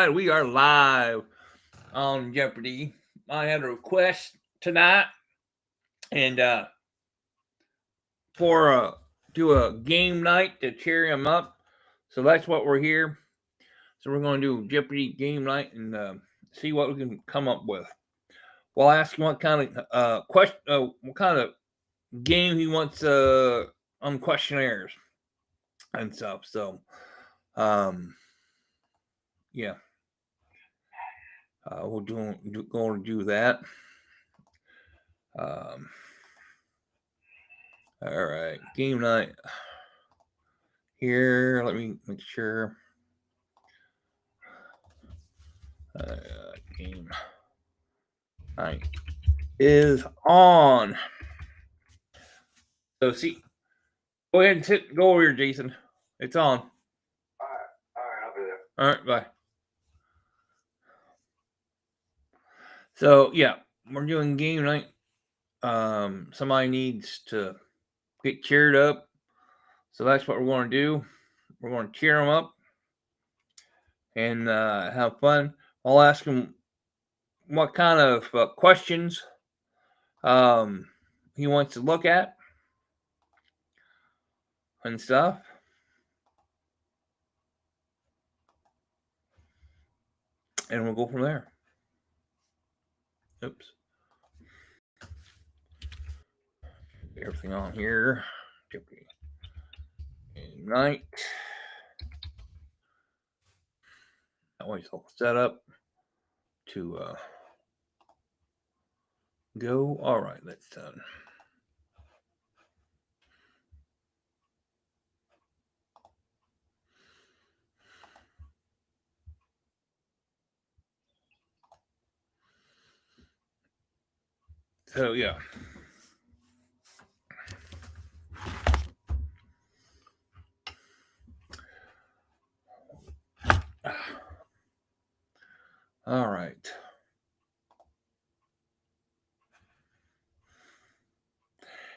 right, we are live on Jeopardy. I had a request tonight, and for do a game night to cheer him up. So that's what we're here. So we're going to do Jeopardy game night and see what we can come up with. We'll ask him what kind of question, what kind of game he wants on questionnaires and stuff. So, yeah. We're going to do that. All right, game night. Here, let me make sure. Game night is on. So see, go ahead and go over here, Jason. It's on. All right, I'll be there. All right, bye. So yeah, we're doing game night. Somebody needs to get cheered up, so that's what we're going to do. We're going to cheer them up and have fun. I'll ask them what kind of questions he wants to look at and stuff. And we'll go from there. Oops. Everything on here. Jeopardy. Game night. That way it's all set up to go. All right, that's done. So yeah. All right.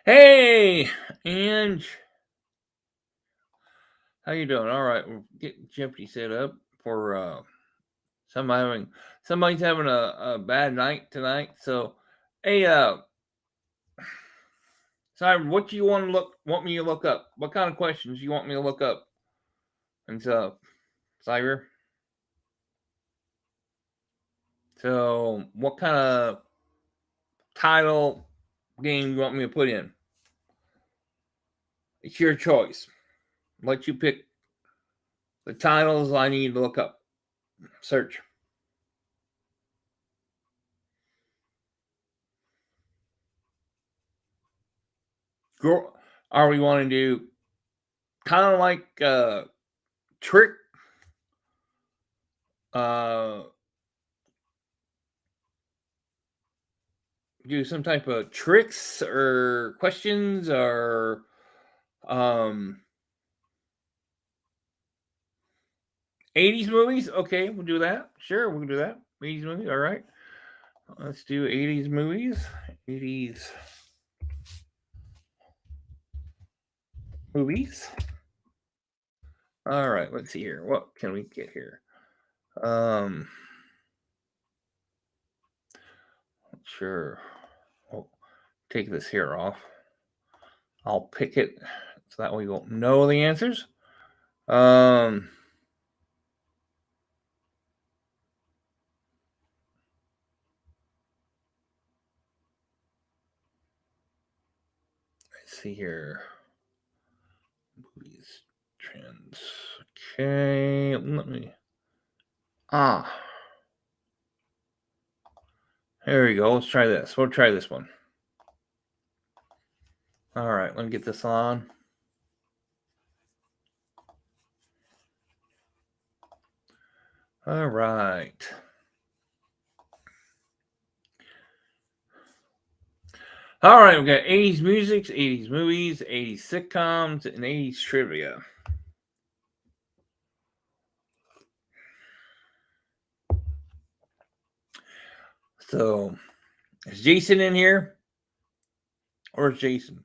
Hey, Ange. How you doing? All right, we're getting Jeopardy set up for somebody's having a bad night tonight. So, hey, Cyber, what do you want me to look up? What kind of questions you want me to look up? And so, Cyber. So, what kind of title game you want me to put in? It's your choice. Let you pick the titles I need to look up. Search. Are we want to do kind of like trick? Do some type of tricks or questions or 80s movies? Okay, we'll do that. Sure, we'll do that. 80s movies, all right. Let's do 80s movies. 80s movies. All right, let's see here. What can we get here? Sure. We'll take this here off. I'll pick it so that way we won't know the answers. Let's see here. Movies trends. Okay, let me. There we go. Let's try this. We'll try this one. All right, let me get this on. All right. All right, we've got 80s music, 80s movies, 80s sitcoms, and 80s trivia. So, is Jason in here? Where's Jason?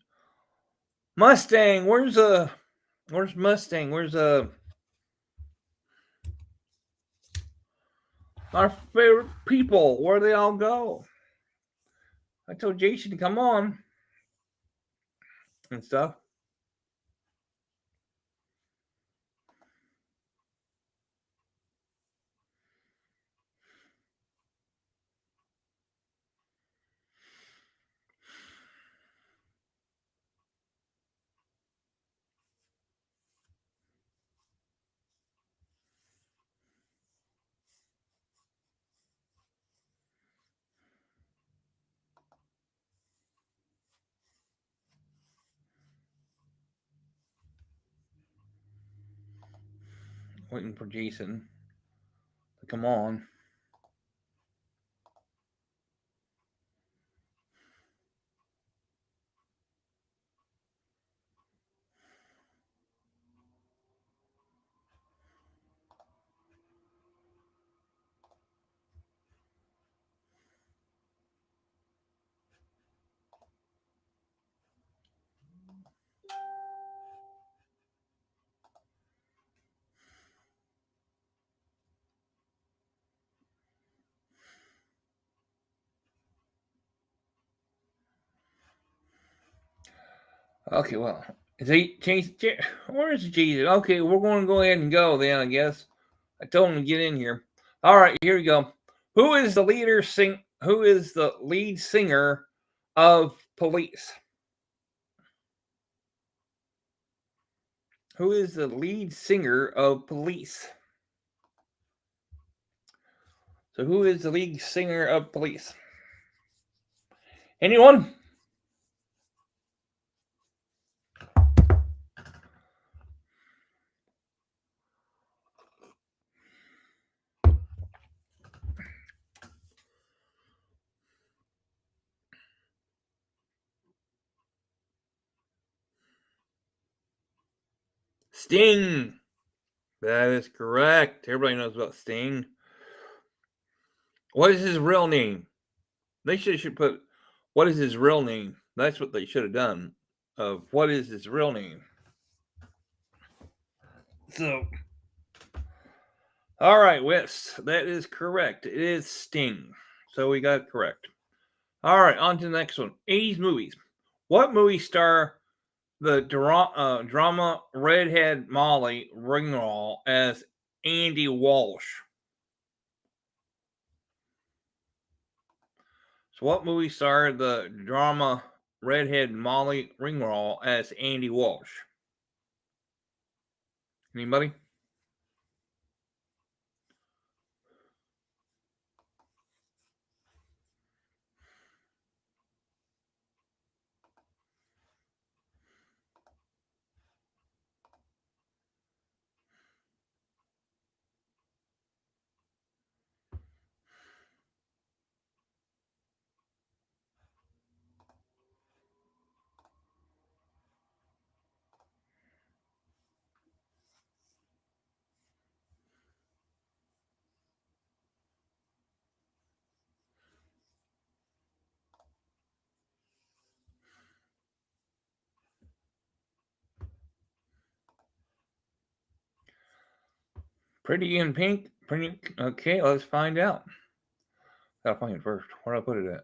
Mustang, where's Mustang? Where's Our favorite people, where they all go. I told Jason to come on and stuff. Waiting for Jason to come on. Okay, well, is he Jason? Where is Jason? Okay, we're going to go ahead and go then. I guess I told him to get in here. All right, here we go. Who is the Who is the lead singer of Police? Who is the lead singer of Police? So, who is the lead singer of Police? Anyone? Sting. That is correct. Everybody knows about Sting. What is his real name? They should put, what is his real name? That's what they should have done. Of what is his real name? So, all right, West. That is correct. It is Sting. So we got it correct. All right, on to the next one. 80s movies. What movie star the drama Redhead Molly Ringwald as Andy Walsh? So, what movie starred the drama Redhead Molly Ringwald as Andy Walsh? Anybody? Pretty in Pink? Pretty okay. Let's find out. Gotta find it first. Where do I put it at?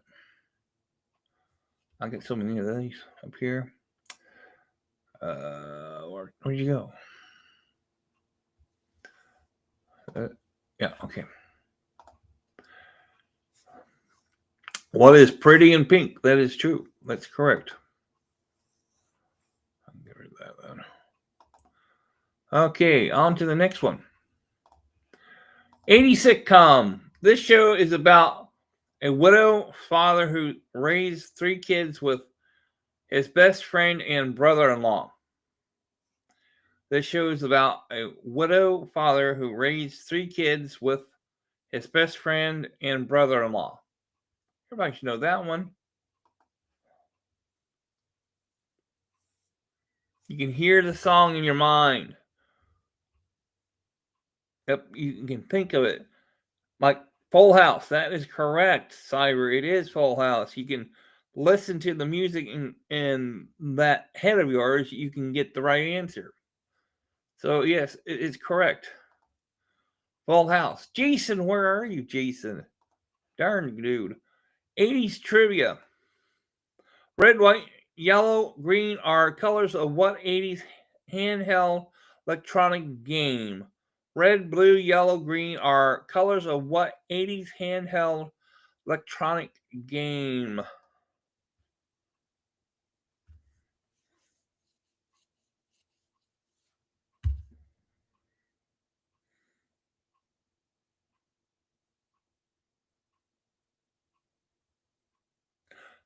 I get so many of these up here. Where'd you go? Yeah, okay. What is Pretty in Pink? That is true. That's correct. I'll get rid of that then. Okay, on to the next one. 80 sitcom. This show is about a widow father who raised 3 kids with his best friend and brother-in-law. This show is about a widow father who raised 3 kids with his best friend and brother-in-law. Everybody should know that one. You can hear the song in your mind. Yep, you can think of it. Like Full House. That is correct, Cyber. It is Full House. You can listen to the music in that head of yours. You can get the right answer. So, yes, it is correct. Full House. Jason, where are you, Jason? Darn dude. 80s trivia. Red, white, yellow, green are colors of what 80s handheld electronic game? Red, blue, yellow, green are colors of what 80s handheld electronic game?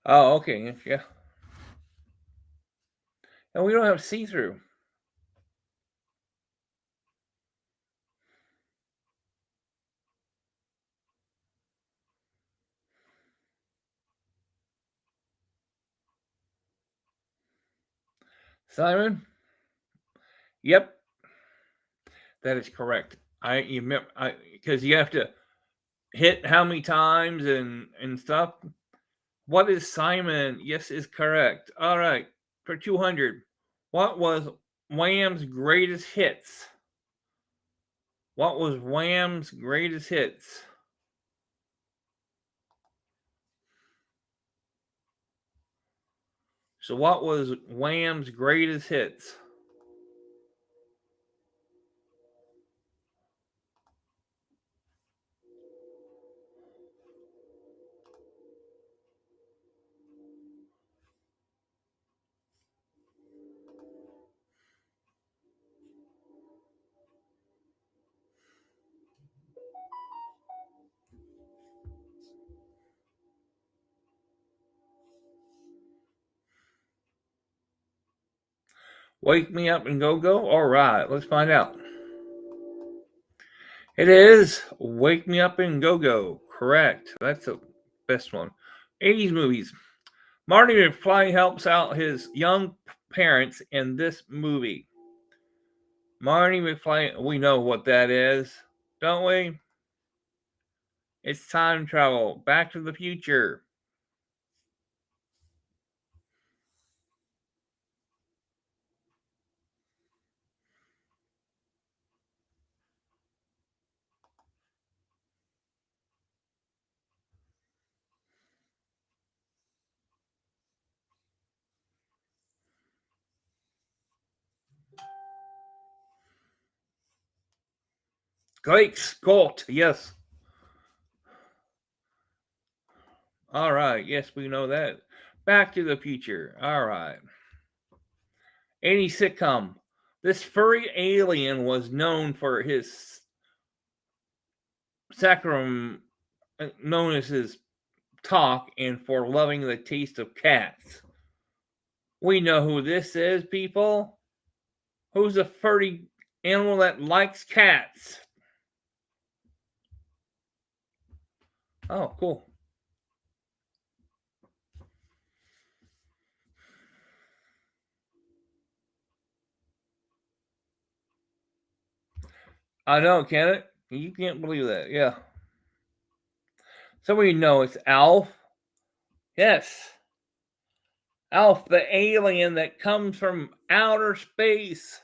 Oh, okay. Yeah. And we don't have see-through. Simon? Yep, that is correct. Because you have to hit how many times and stuff. What is Simon? Yes, is correct. All right, for 200. What was Wham's greatest hits? What was Wham's greatest hits? So, what was Wham's greatest hits? Wake Me Up and Go Go? All right, let's find out. It is Wake Me Up and Go Go. Correct. That's the best one. 80s movies. Marty McFly helps out his young parents in this movie. Marty McFly, we know what that is, don't we? It's time travel. Back to the Future. Great Scott, yes. All right, yes, we know that. Back to the Future. All right. 80s sitcom. This furry alien was known for his sacrum, known as his talk, and for loving the taste of cats. We know who this is, people. Who's a furry animal that likes cats? Oh, cool. I know, can it? You can't believe that. Yeah. So we know it's Alf. Yes. Alf, the alien that comes from outer space.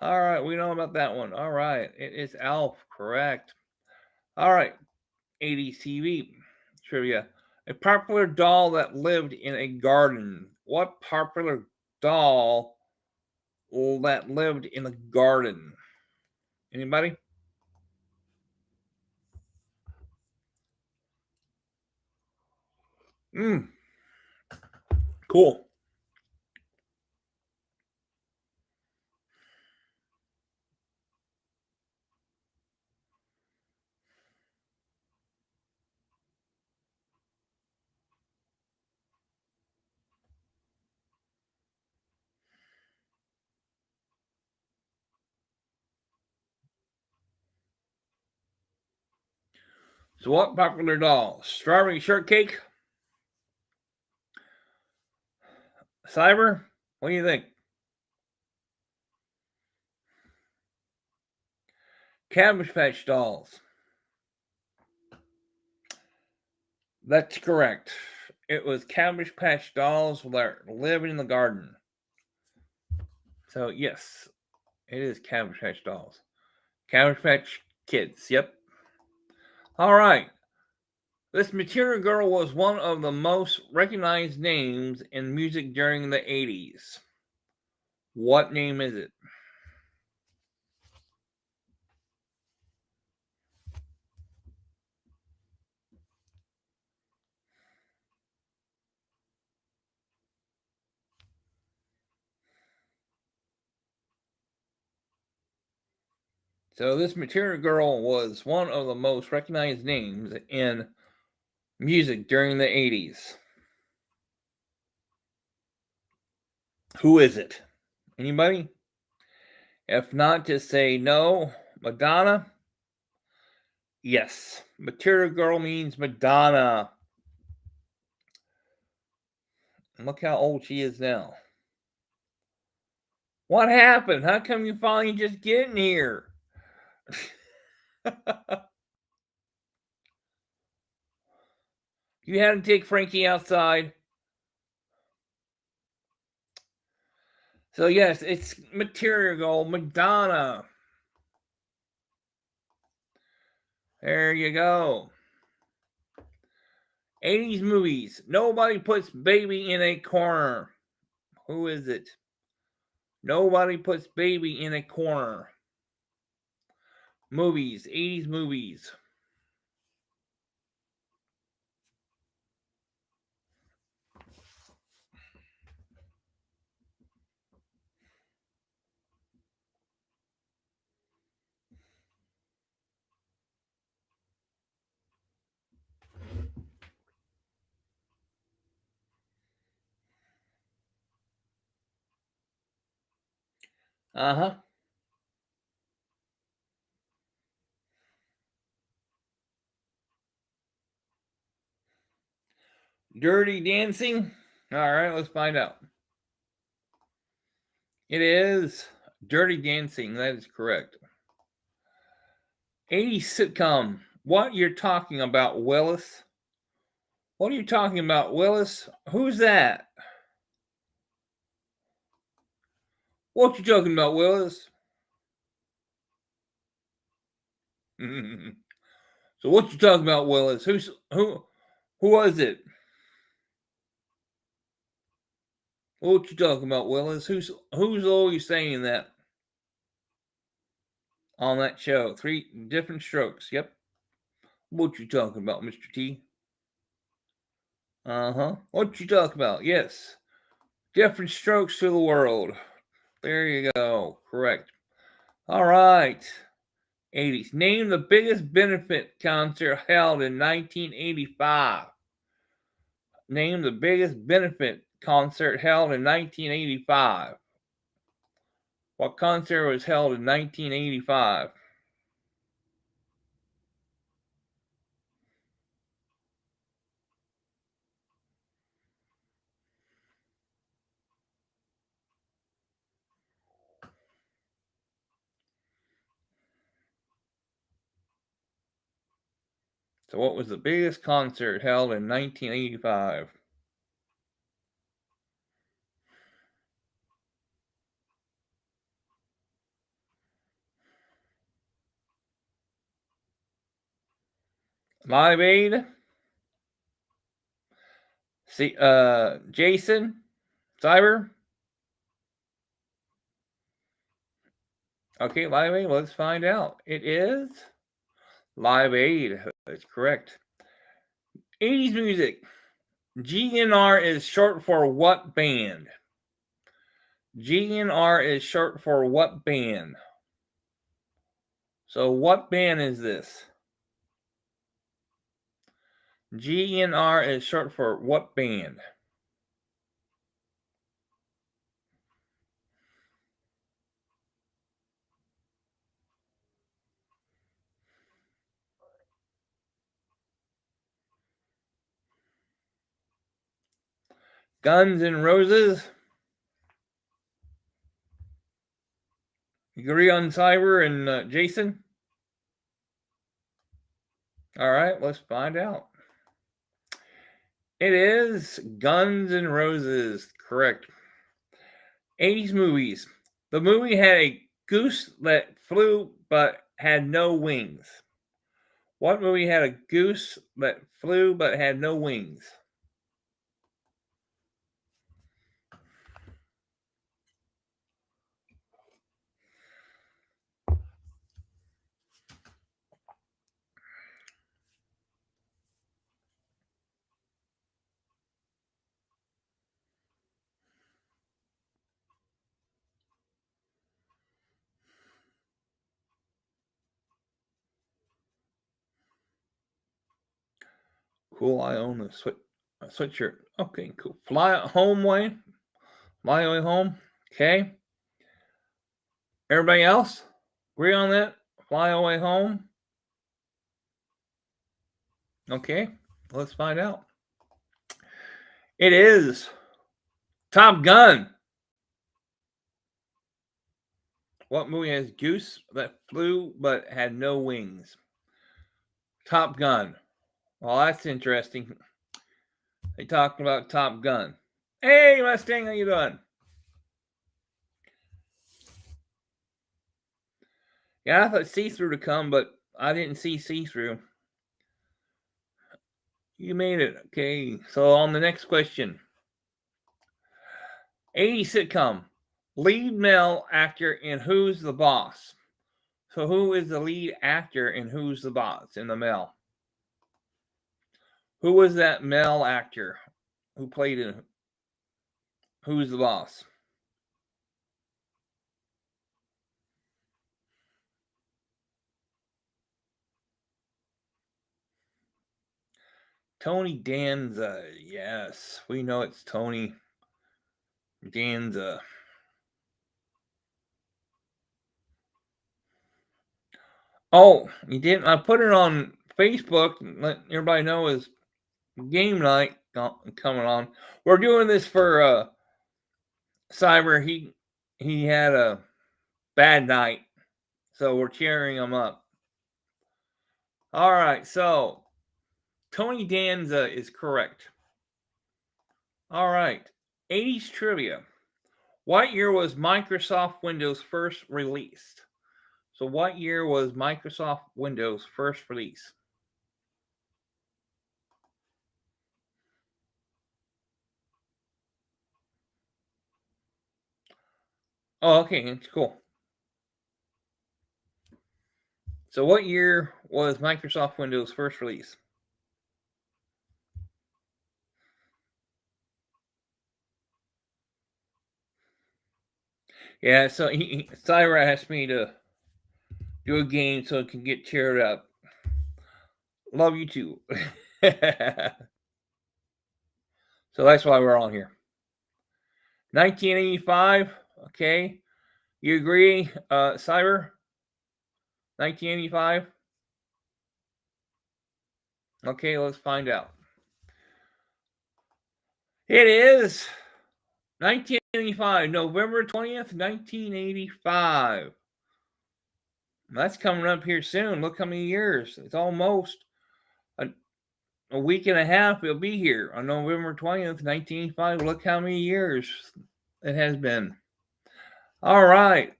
All right, we know about that one. All right, it is Alf, correct. All right, 80s TV trivia. A popular doll that lived in a garden. What popular doll that lived in a garden? Anybody? Cool. So, what popular doll? Strawberry shortcake? Cyber? What do you think? Cabbage Patch Dolls. That's correct. It was Cabbage Patch Dolls that live in the garden. So, yes, it is Cabbage Patch Dolls. Cabbage Patch Kids. Yep. All right. This Material Girl was one of the most recognized names in music during the 80s. What name is it? So this Material Girl was one of the most recognized names in music during the 80s. Who is it? Anybody? If not, just say no. Madonna? Yes. Material Girl means Madonna. Look how old she is now. What happened? How come you finally just getting here? You had to take Frankie outside. So yes, it's Material Girl, Madonna. There you go. 80s movies. Nobody puts baby in a corner. Who is it? Nobody puts baby in a corner. Movies, 80s movies. Uh-huh. Dirty Dancing? All right, let's find out. It is Dirty Dancing. That is correct. 80s sitcom. What you're talking about, Willis? What are you talking about, Willis? Who's that? What you talking about, Willis? So what you talking about, Willis? Who was it? What you talking about, Willis? Who's always saying that on that show? 3 different strokes. Yep. What you talking about, Mr. T? Uh-huh. What you talking about? Yes. Different strokes to the world. There you go. Correct. All right. 80s. Name the biggest benefit concert held in 1985. Name the biggest benefit concert held in 1985. What concert was held in 1985? So what was the biggest concert held in 1985? Live Aid? See, Jason? Cyber? Okay, Live Aid, let's find out. It is Live Aid. That's correct. 80s music. GNR is short for what band? GNR is short for what band? So what band is this? GNR is short for what band? Guns N' Roses? You agree on Cyber and Jason? All right, let's find out. It is Guns N' Roses, correct. 80s movies. The movie had a goose that flew but had no wings? What movie had a goose that flew but had no wings? Cool. I own a sweatshirt. Okay, cool. Fly home way. Fly away home. Okay. Everybody else agree on that? Fly away home. Okay. Let's find out. It is Top Gun. What movie has goose that flew but had no wings? Top Gun. Well, that's interesting. They talked about Top Gun. Hey, Mustang, how you doing? Yeah, I thought see-through to come, but I didn't see see-through. You made it. Okay, so on the next question. 80 sitcom. Lead male actor in Who's the Boss? So who is the lead actor in Who's the Boss in the male? Who was that male actor who played in Who's the Boss? Tony Danza. Yes, we know it's Tony Danza. Oh, you didn't? I put it on Facebook and let everybody know is game night coming on. We're doing this for Cyber. He had a bad night, so we're cheering him up. All right, so Tony Danza is correct. All right, 80s trivia. What year was Microsoft Windows first released? So, what year was Microsoft Windows first released? Oh, okay, it's cool. So, what year was Microsoft Windows first released? Yeah, so Cyber asked me to do a game so it can get cheered up. Love you too. So that's why we're on here. 1985. Okay, you agree, Cyber? 1985. Okay, let's find out. It is 1985, November 20th, 1985. That's coming up here soon. Look how many years. It's almost a week and a half. It'll be here on November 20th, 1985. Look how many years it has been. All right.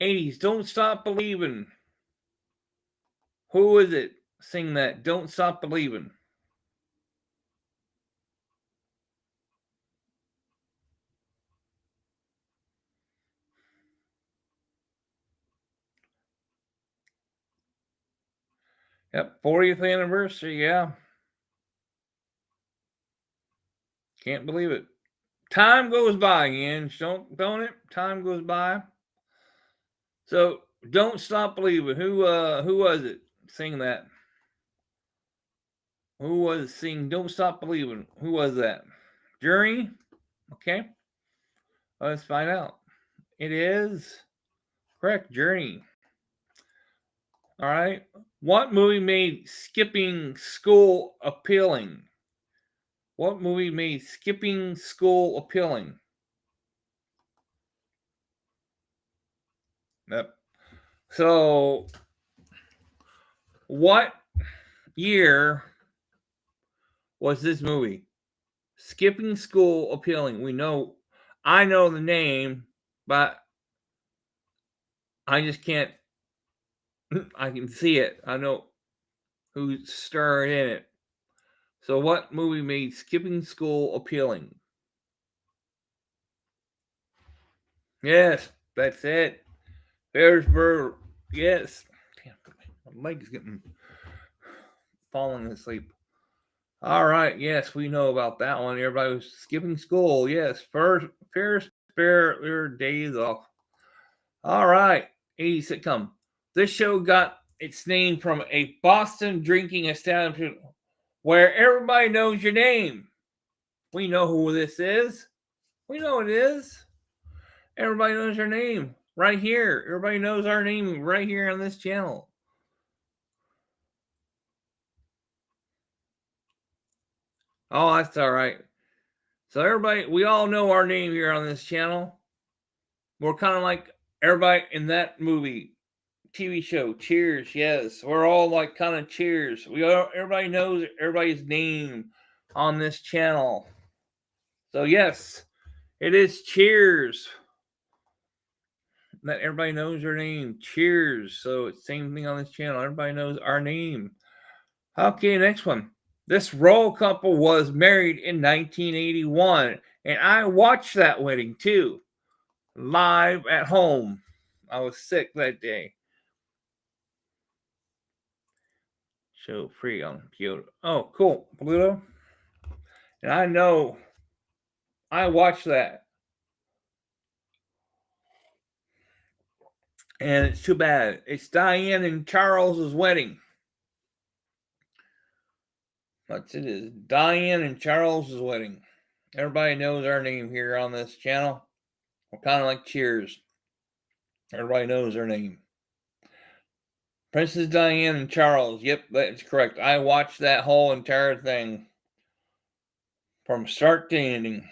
80s, Don't Stop Believing. Who is it? Sing that. Don't Stop Believing. Yep, 40th anniversary. Yeah. Can't believe it. Time goes by, Ange. Don't it? Time goes by. So Don't Stop Believing. Who was it? Sing that. Who was singing Don't Stop Believing? Who was that? Journey? Okay. Let's find out. It is correct, Journey. All right. What movie made skipping school appealing? What movie made skipping school appealing? Yep. So, what year was this movie? Skipping school appealing. I know the name, but I just can't I can see it. I know who's starring in it. So, what movie made skipping school appealing? Yes, that's it. Harrisburg. Yes. Damn, my leg is getting falling asleep. All right. Yes, we know about that one. Everybody was skipping school. Yes. Ferris Bueller Days Off. All right. 80 sitcom. This show got its name from a Boston drinking establishment where everybody knows your name. We know who this is. We know it is. Everybody knows your name right here. Everybody knows our name right here on this channel. Oh, that's all right. So everybody, we all know our name here on this channel. We're kind of like everybody in that movie, TV show, Cheers. Yes, we're all like kind of Cheers. Everybody knows everybody's name on this channel. So yes, it is Cheers. That everybody knows their name. Cheers. So it's same thing on this channel. Everybody knows our name. Okay, next one. This royal couple was married in 1981, and I watched that wedding too, live at home. I was sick that day. Show free on Kyoto. Oh, cool, Pluto. And I know I watched that, and it's too bad. It's Diane and Charles's wedding. It is Diane and Charles's wedding. Everybody knows our name here on this channel. We're kind of like Cheers. Everybody knows their name. Princess Diane and Charles. Yep, that's correct. I watched that whole entire thing from start to ending.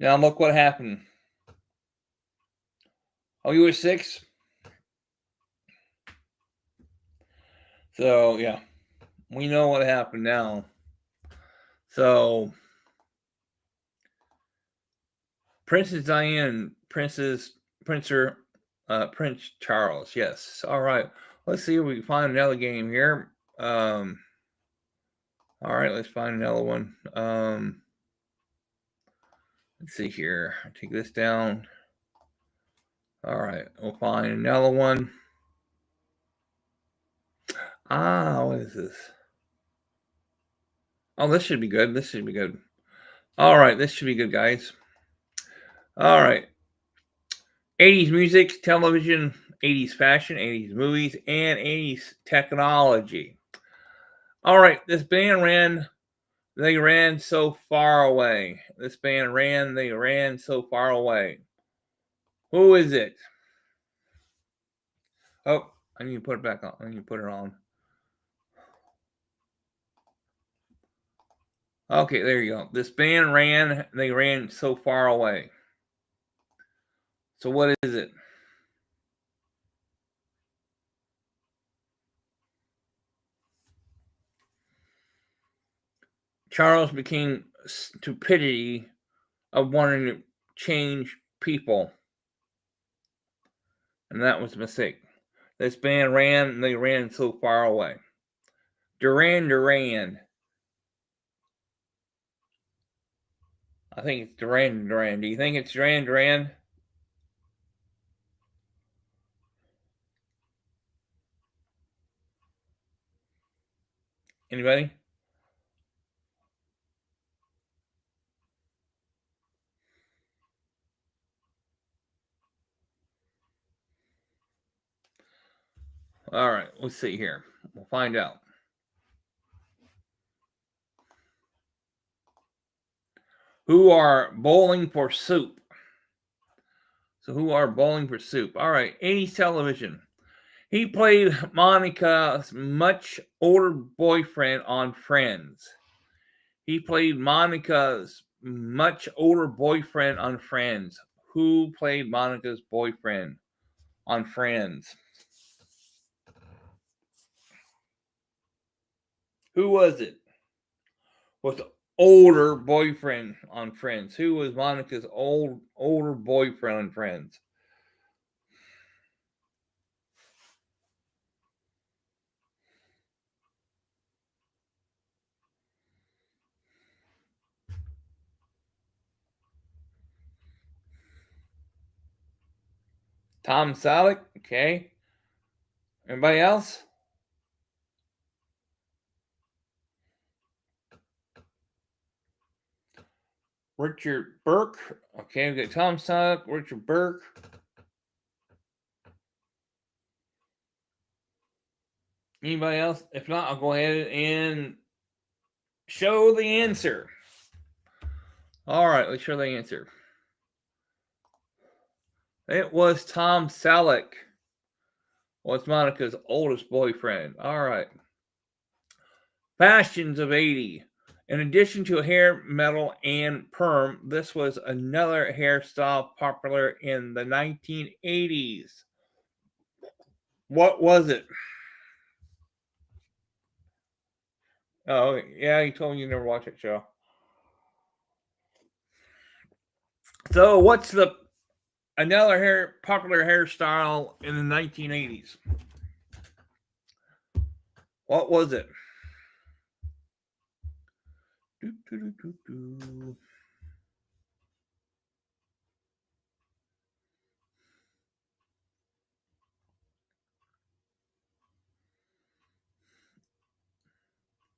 Now look what happened. Oh, you were 6? So, yeah. We know what happened now. So, Princess Diane, Prince Charles. Yes. All right. Let's see if we can find another game here. All right, let's find another one. Let's see here. Take this down. All right, we'll find another one. What is this? Oh, this should be good. This should be good. All right, this should be good, guys. All right. 80s music, television, 80s fashion, 80s movies, and 80s technology. All right, this band they ran so far away. This band they ran so far away. Who is it? Oh, I need to put it back on. I need to put it on. Okay, there you go. This band they ran so far away. So what is it? Charles became stupidity of wanting to change people. And that was a mistake. This band they ran so far away. Duran. I think it's Duran. Do you think it's Duran? Anybody? All right, let's see here. We'll find out. Who are bowling for soup? So who are bowling for soup? All right, 80s television. He played Monica's much older boyfriend on Friends. He played Monica's much older boyfriend on Friends. Who played Monica's boyfriend on Friends? Who was it? Was the older boyfriend on Friends? Who was Monica's older boyfriend on Friends? Tom Selleck. Okay. Anybody else? Richard Burke. Okay, we got Tom Selleck, Richard Burke. Anybody else? If not, I'll go ahead and show the answer. All right, let's show the answer. It was Tom Selleck. Was Monica's oldest boyfriend. All right. Fashions of 80. In addition to hair metal and perm, this was another hairstyle popular in the 1980s. What was it? Oh, yeah, you told me you never watched that show. So, what's another popular hairstyle in the 1980s? What was it?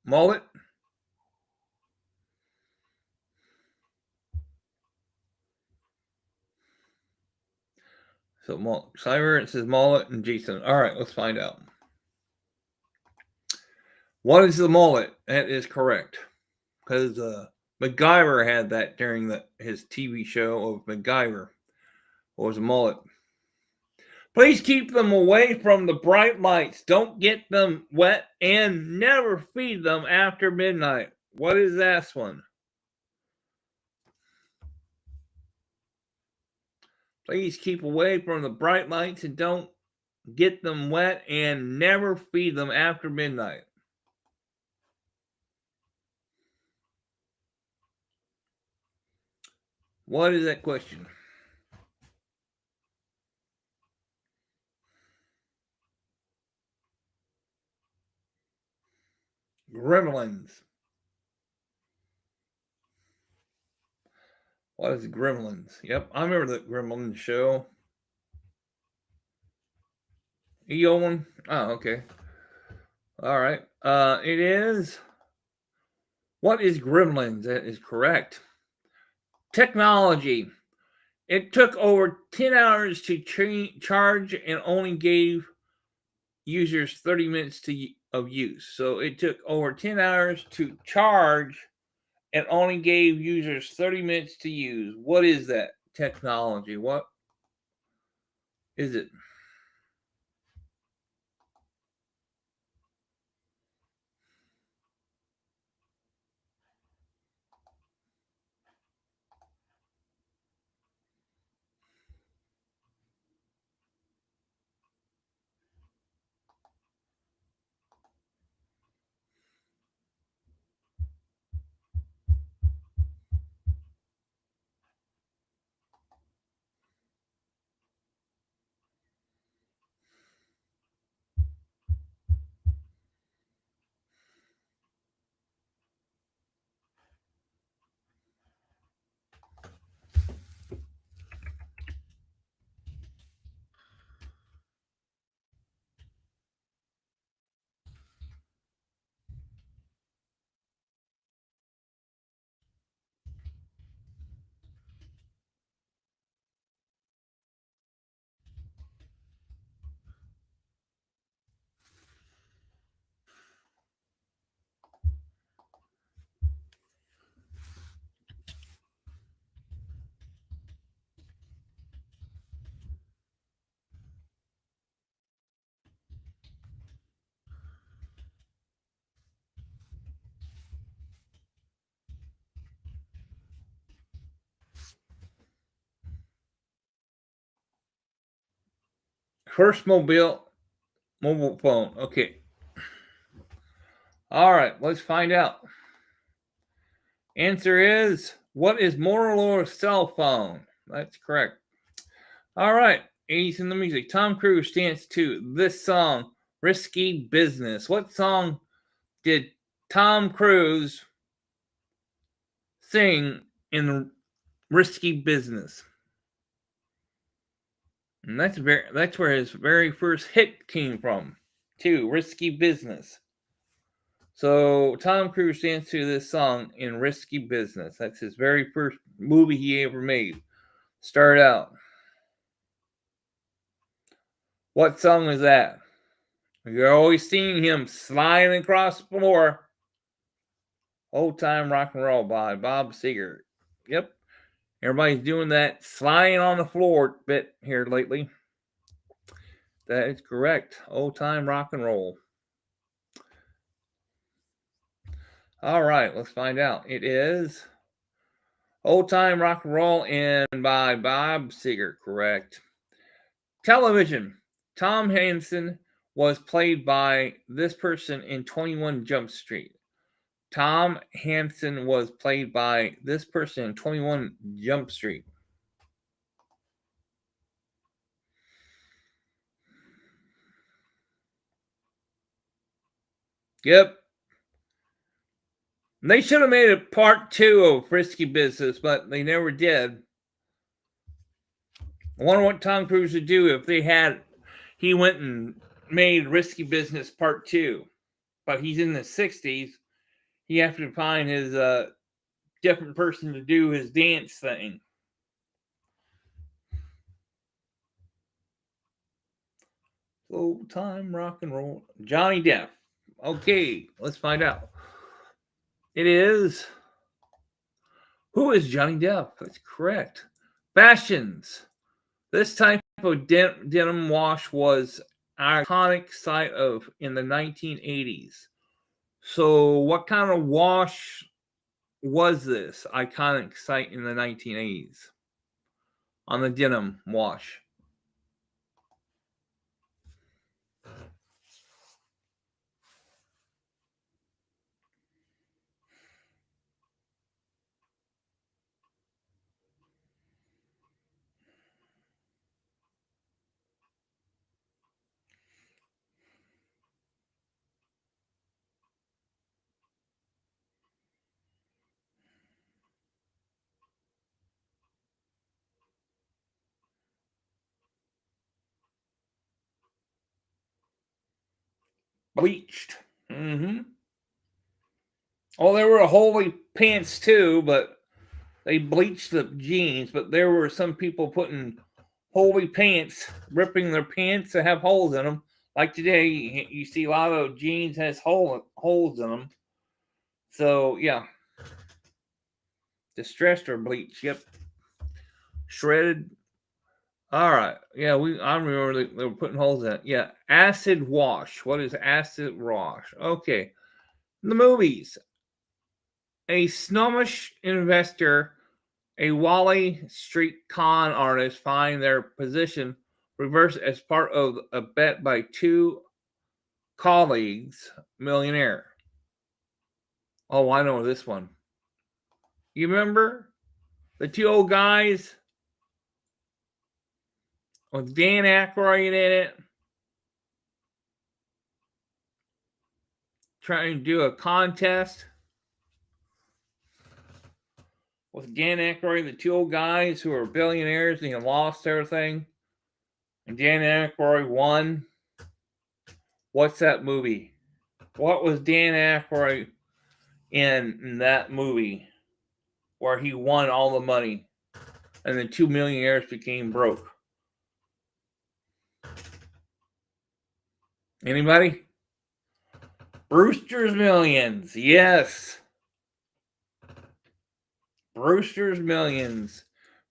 Mullet? So, Cyber says mullet and Jason. All right, let's find out. What is the mullet? That is correct. Because MacGyver had that during his TV show of MacGyver. What was a mullet? Please keep them away from the bright lights. Don't get them wet and never feed them after midnight. What is that one? Please keep away from the bright lights and don't get them wet and never feed them after midnight. What is that question? Gremlins. What is Gremlins? Yep, I remember the Gremlins show. You own one? Oh, okay. All right. It is. What is Gremlins? That is correct. Technology. It took over 10 hours to charge and only gave users 30 minutes of use. So it took over 10 hours to charge and only gave users 30 minutes to use. What is that technology? What is it? First mobile phone. Okay. All right, let's find out. Answer is, what is Motorola's cell phone? That's correct. All right, 80s in the music. Tom Cruise stands to this song, Risky Business. What song did Tom Cruise sing in Risky Business? And that's where his very first hit came from, too. Risky Business. So Tom Cruise danced to this song in Risky Business. That's his very first movie he ever made. Started out. What song was that? You're always seeing him sliding across the floor. Old Time Rock and Roll by Bob Seger. Yep. Everybody's doing that sliding on the floor bit here lately. That is correct. Old Time Rock and Roll. All right, let's find out. It is Old Time Rock and Roll and by Bob Seger. Correct. Television. Tom Hansen was played by this person in 21 Jump Street. Tom Hansen was played by this person in 21 Jump Street. Yep. They should have made a part 2 of Risky Business, but they never did. I wonder what Tom Cruise would do if he went and made Risky Business part 2. But he's in the 60s. He have to find his different person to do his dance thing. Old Time Rock and Roll. Johnny Depp. Okay, let's find out. It is. Who is Johnny Depp? That's correct. Fashions. This type of denim wash was an iconic sight in the 1980s. So, what kind of wash was this iconic sight in the 1980s on the denim wash? Bleached. Mm-hmm. Oh, there were holy pants too, but they bleached the jeans. But there were some people putting holy pants, ripping their pants to have holes in them. Like today, you see a lot of jeans has holes in them. So yeah, distressed or bleached. Yep, shredded. All right. Yeah, I remember they were putting holes in it. Yeah, acid wash. What is acid wash? Okay, the movies. A snobbish investor, a Wall Street con artist find their position reversed as part of a bet by two colleagues, millionaire. Oh, I know this one. You remember the two old guys with Dan Aykroyd in it, trying to do a contest with Dan Aykroyd, the two old guys who are billionaires and he lost everything, and Dan Aykroyd won. What's that movie? What was Dan Aykroyd in that movie where he won all the money and the two millionaires became broke? Anybody? Brewster's Millions. Yes. Brewster's Millions.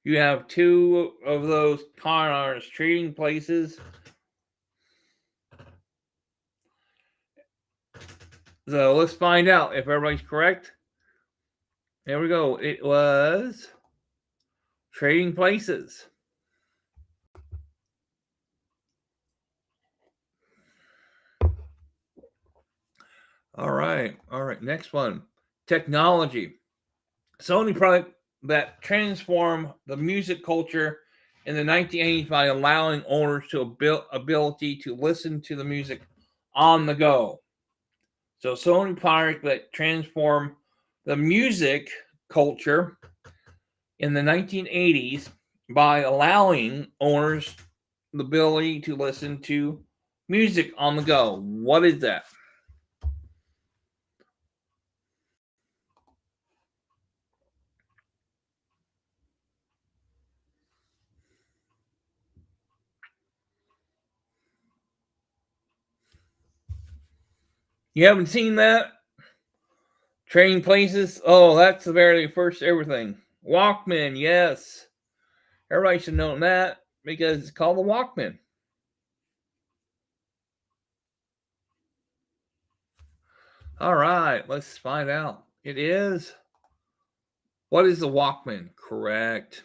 You have two of those con artists trading places. So let's find out if everybody's correct. There we go. It was Trading Places. All right. Next one. Technology. Sony product that transformed the music culture in the 1980s by allowing owners to ability to listen to the music on the go. So Sony product that transformed the music culture in the 1980s by allowing owners the ability to listen to music on the go. What is that? You haven't seen that? Trading Places? Oh, that's the very first everything. Walkman, yes. Everybody should know that because it's called the Walkman. All right, let's find out. It is. What is the Walkman? Correct.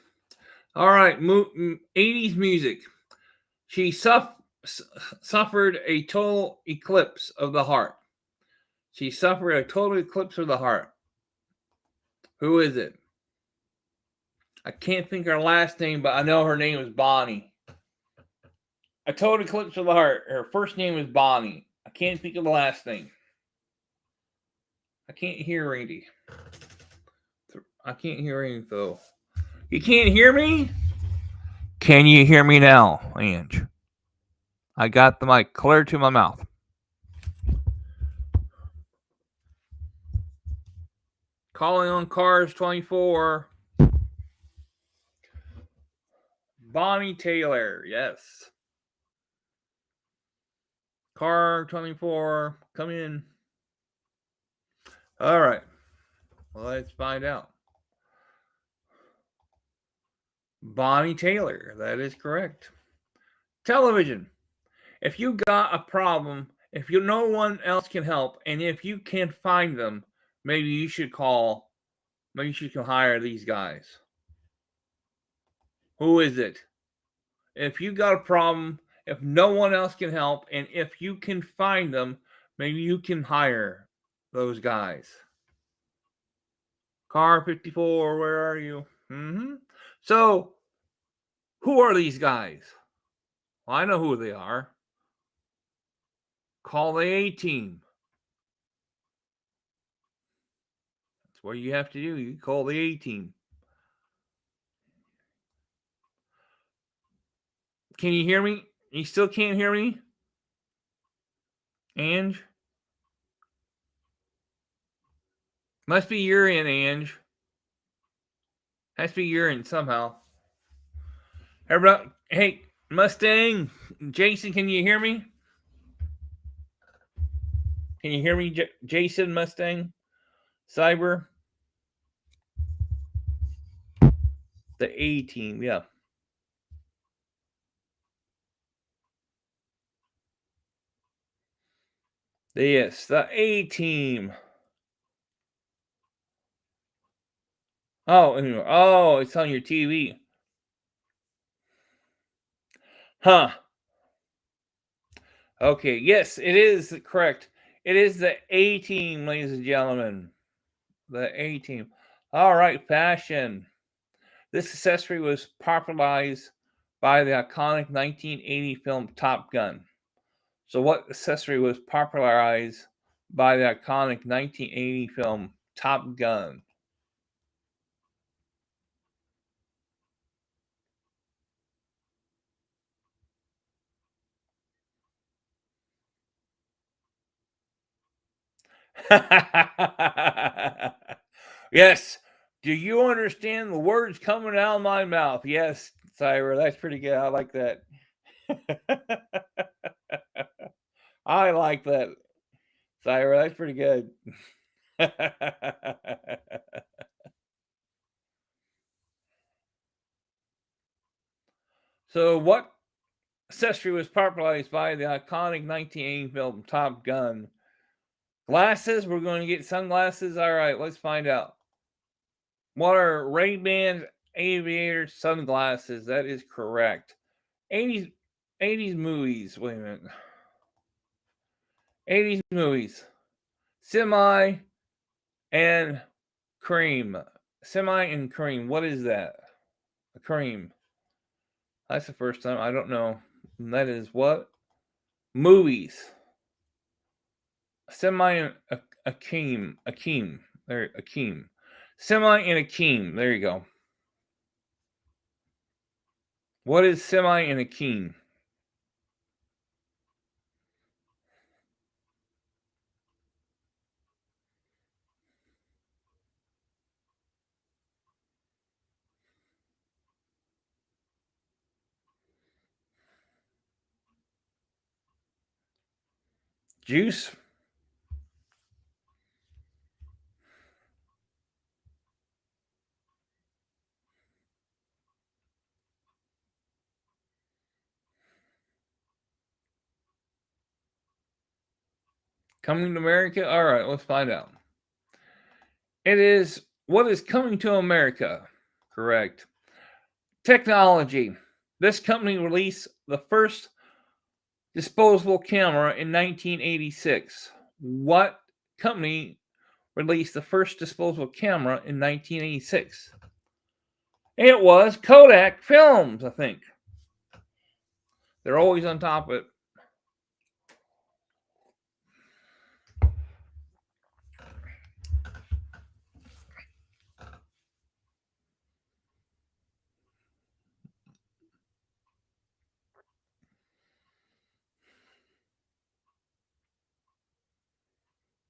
All right, 80s music. She suffered a total eclipse of the heart. She suffered a total eclipse of the heart. Who is it? I can't think her last name, but I know her name is Bonnie. A total eclipse of the heart. Her first name is Bonnie. I can't think of the last name. I can't hear Randy. I can't hear anything though. You can't hear me? Can you hear me now, Ange? I got the mic clear to my mouth. Calling on Cars 24. Bonnie Taylor, yes. Car 24, come in. All right. Well, let's find out. Bonnie Taylor, that is correct. Television. If you got a problem, if no one else can help, and if you can't find them, maybe you should call, maybe you should hire these guys. Who is it? If you got a problem, if no one else can help, and if you can find them, maybe you can hire those guys. Car 54, where are you? So, who are these guys? Well, I know who they are. Call the A-Team. That's what you have to do. You call the A-Team. Can you hear me? You still can't hear me? Ange? Must be your end, Ange. Has to be your end somehow. Everybody, hey, Mustang, Jason, can you hear me? Can you hear me, Jason Mustang? Cyber? The A-Team, yeah. Yes, the A-Team. Oh, it's on your TV. Huh. Okay, yes, it is correct. It is the A-Team, ladies and gentlemen. The A-Team. All right, fashion. This accessory was popularized by the iconic 1980 film Top Gun. So, what accessory was popularized by the iconic 1980 film Top Gun? Yes. Do you understand the words coming out of my mouth? Yes, Cyber. That's pretty good. I like that. I like that, Cyber. That's pretty good. So, what accessory was popularized by the iconic 1980 film Top Gun? Glasses? We're going to get sunglasses? All right, let's find out. What are Ray-Ban aviator sunglasses? That is correct. 80s movies. Wait a minute. 80s movies. Semi and Cream. Semi and Cream. What is that? A cream. That's the first time. I don't know. And that is what? Movies. Semi and Akeem. Akeem. There, Akeem. Semi and Akeem. There you go. What is Semi and Akeem? Juice. Coming to America? All right, let's find out. It is what is coming to America? Correct. Technology. This company released the first disposable camera in 1986. What company released the first disposable camera in 1986? It was Kodak Films, I think. They're always on top of it.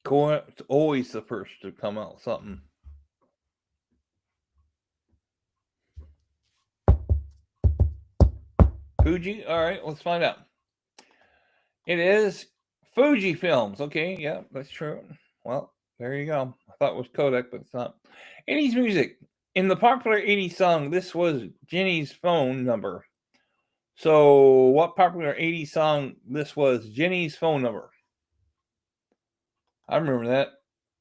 Kodak's always the first to come out with something. Fuji? All right, let's find out. It is Fuji Films. Okay, yeah, that's true. Well, there you go. I thought it was Kodak, but it's not. 80s music. In the popular 80s song, this was Jenny's phone number. So, what popular 80s song this was Jenny's phone number? I remember that.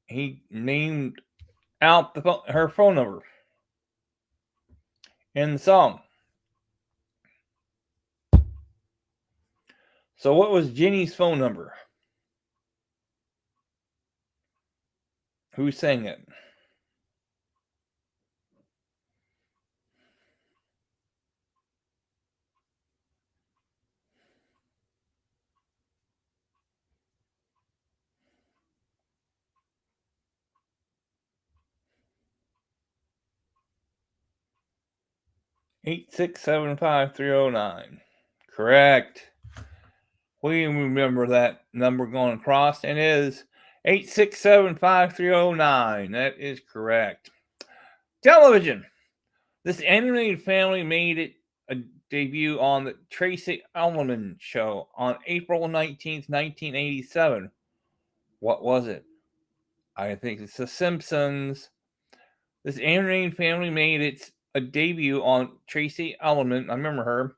He named out her phone number in the song. So, what was Jenny's phone number? Who sang it? Eight 309. Correct. We remember that number going across, and it is 8675309. That is correct. Television. This animated family made a debut on the Tracy Ullman show on April 19th, 1987. What was it? I think it's The Simpsons. This animated family made a debut on Tracy Ullman. I remember her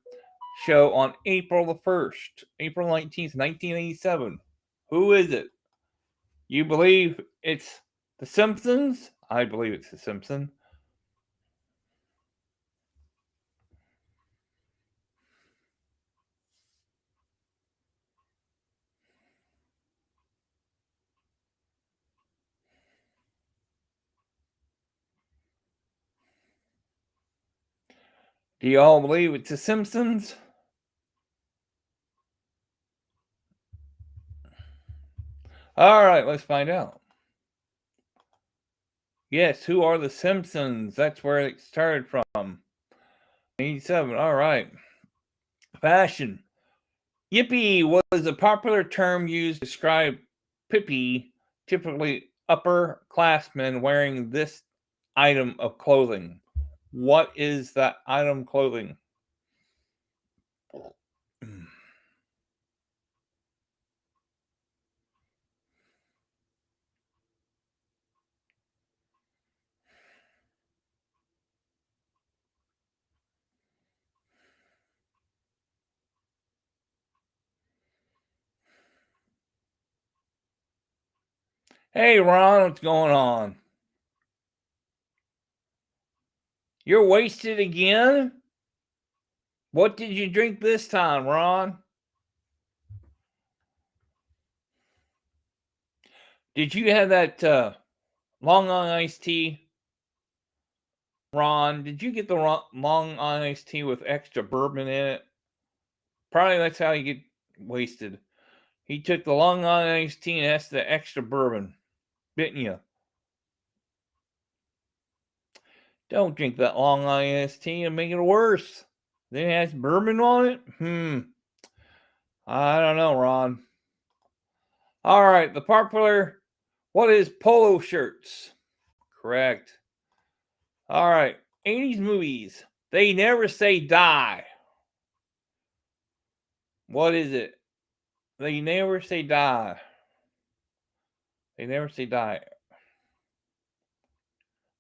show on April the 1st, April 19th, 1987. Who is it? You believe it's The Simpsons? I believe it's The Simpsons. Do you all believe it's The Simpsons? All right, let's find out. Yes, who are the Simpsons? That's where it started from. 87. All right. Fashion. Yippee was a popular term used to describe Pippi, typically upperclassmen wearing this item of clothing. What is that item of clothing? Hey, Ron, what's going on? You're wasted again? What did you drink this time, Ron? Did you have that Long Island iced tea? Ron, did you get the Long Island iced tea with extra bourbon in it? Probably that's how you get wasted. He took the Long Island iced tea and that's the extra bourbon, didn't you? Don't drink that Long Island iced tea and make it worse. Then it has bourbon on it? I don't know, Ron. All right, the popular, what is polo shirts? Correct. All right, 80s movies. They never say die. What is it? They never say die. They never say die.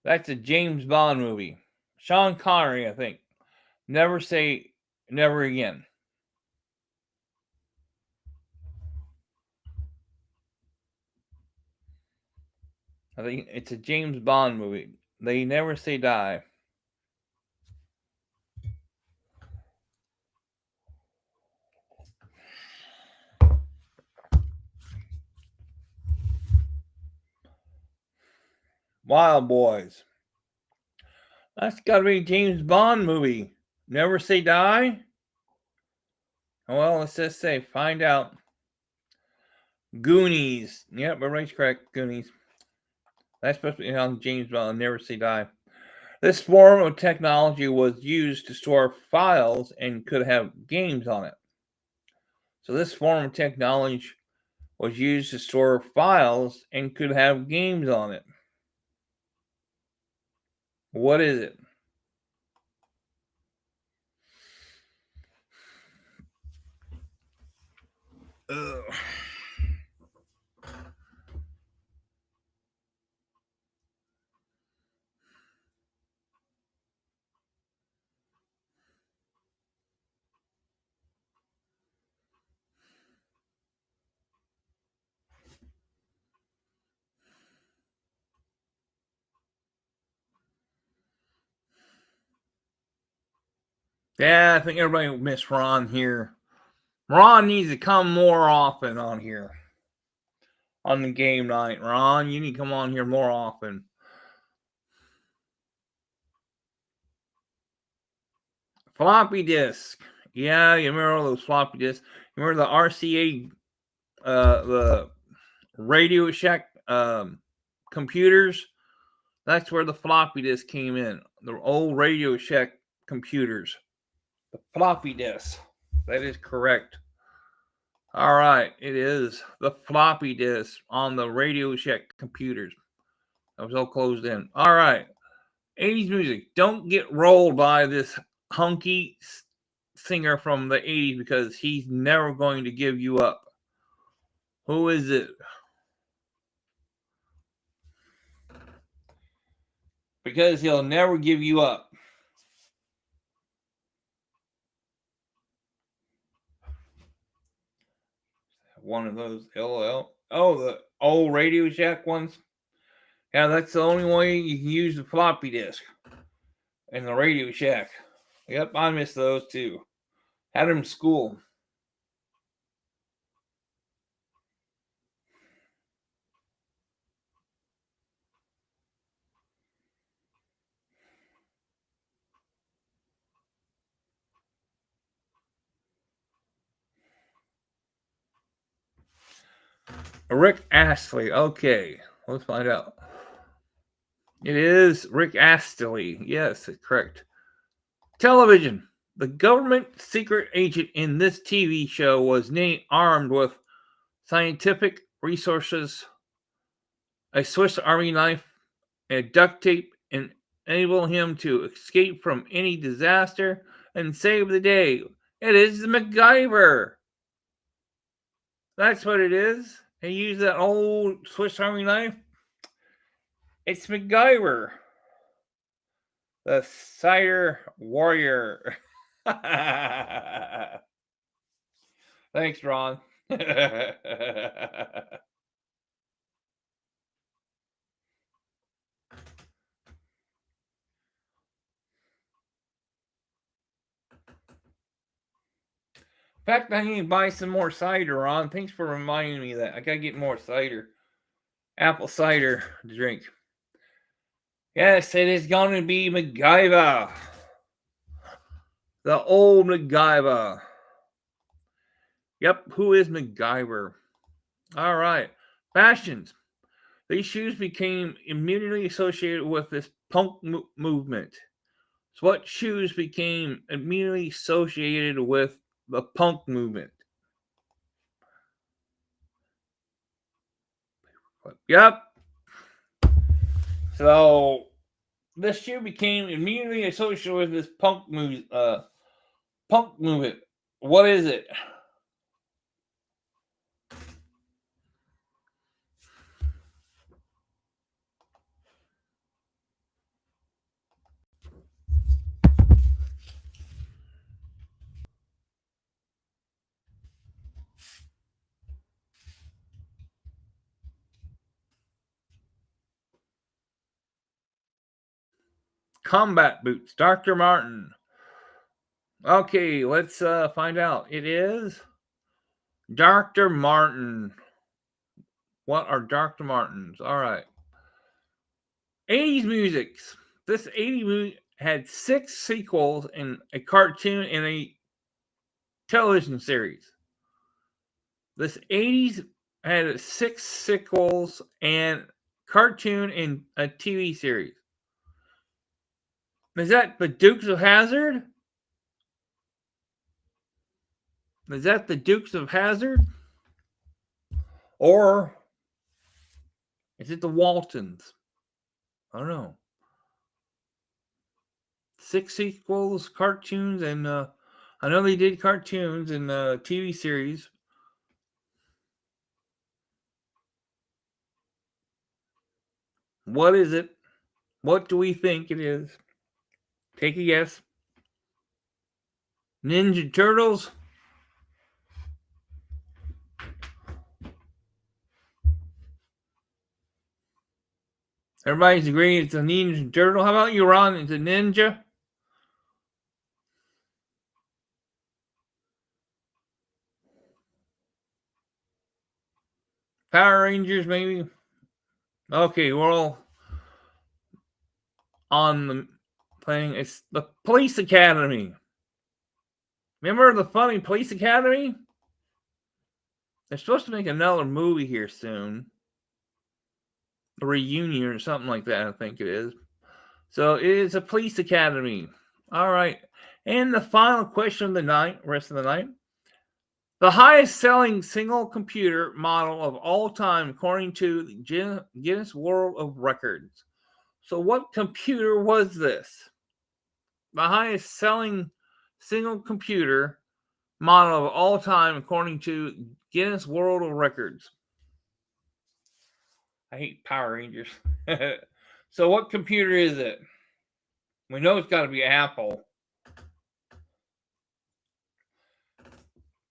That's a James Bond movie. Sean Connery, I think. Never say never again. I think it's a James Bond movie. They never say die. Wild Boys. That's got to be a James Bond movie. Never say die? Well, let's just say, find out. Goonies. Yep, everybody's correct. Goonies. That's supposed to be on James Bond. Never say die. This form of technology was used to store files and could have games on it. So this form of technology was used to store files and could have games on it. What is it? Ugh. Yeah, I think everybody will miss Ron here. Ron needs to come more often on here. On the game night. Ron, you need to come on here more often. Floppy disk. Yeah, you remember all those floppy disks? You remember the RCA, the Radio Shack computers? That's where the floppy disk came in. The old Radio Shack computers. The floppy disk. That is correct. All right, it is the floppy disk on the Radio Shack computers. I was all closed in. All right, 80s music. Don't get rolled by this hunky singer from the 80s because he's never going to give you up. Who is it? Because he'll never give you up. One of those LOL. Oh, the old Radio Shack ones. Yeah, that's the only way you can use the floppy disk in the Radio Shack. Yep, I miss those too. Had them in school. Rick Astley. Okay, let's find out. It is Rick Astley. Yes, correct. Television. The government secret agent in this TV show was armed with scientific resources, a Swiss Army knife, and duct tape, and enable him to escape from any disaster and save the day. It is the MacGyver. That's what it is. He used that old Swiss Army knife. It's MacGyver. The Cider Warrior. Thanks, Ron. In fact, I need to buy some more cider, Ron. Thanks for reminding me of that. I gotta get more cider. Apple cider to drink. Yes, it is going to be MacGyver. The old MacGyver. Yep, who is MacGyver? All right. Fashions. These shoes became immediately associated with this punk movement. So what shoes became immediately associated with the punk movement? Yep. So this shoe became immediately associated with this punk movement. What is it? combat boots. Dr. Martin. Okay, let's find out. It is Dr. Martin. What are Dr. Martens? All right. 80s musics. This 80s movie had 6 sequels and a cartoon and a television series. This 80s had 6 sequels and cartoon and a TV series. Is that the Dukes of Hazzard? Is that the Dukes of Hazzard? Or is it the Waltons? I don't know. 6 sequels, cartoons, and I know they did cartoons and TV series. What is it? What do we think it is? Take a guess. Ninja Turtles? Everybody's agreeing it's a Ninja Turtle. How about you, Ron? It's a ninja? Power Rangers, maybe? Okay, we're all on the thing. It's the Police Academy. Remember the funny Police Academy? They're supposed to make another movie here soon. A reunion or something like that, I think it is. So it is a Police Academy. All right. And the final question of the night, rest of the night. The highest selling single computer model of all time, according to the Guinness World of Records. So, what computer was this? The highest selling single computer model of all time, according to Guinness World of Records. I hate Power Rangers. So, what computer is it? We know it's got to be Apple.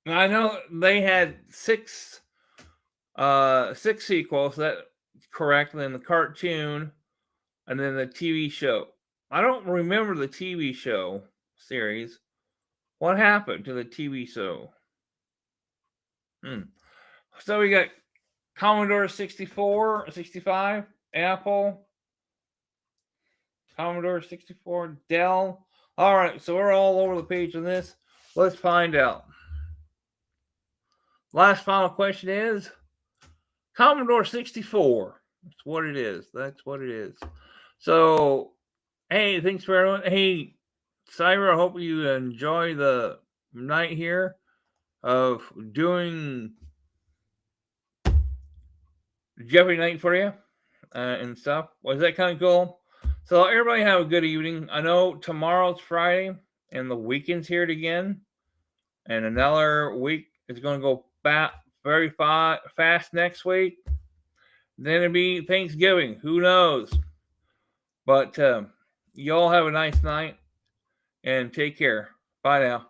I know they had 6 sequels, that correct, and then the cartoon, and then the TV show. I don't remember the TV show series. What happened to the TV show? So we got Commodore 64, 65, Apple, Commodore 64, Dell. All right, so we're all over the page on this. Let's find out. Last final question is Commodore 64. That's what it is. That's what it is. So, hey, thanks for everyone. Hey, Cyber, I hope you enjoy the night here of doing Jeopardy night for you and stuff. Was that kind of cool? So, everybody have a good evening. I know tomorrow's Friday and the weekend's here again. And another week is going to go back very fast next week. Then it'll be Thanksgiving. Who knows? But y'all have a nice night and take care. Bye now.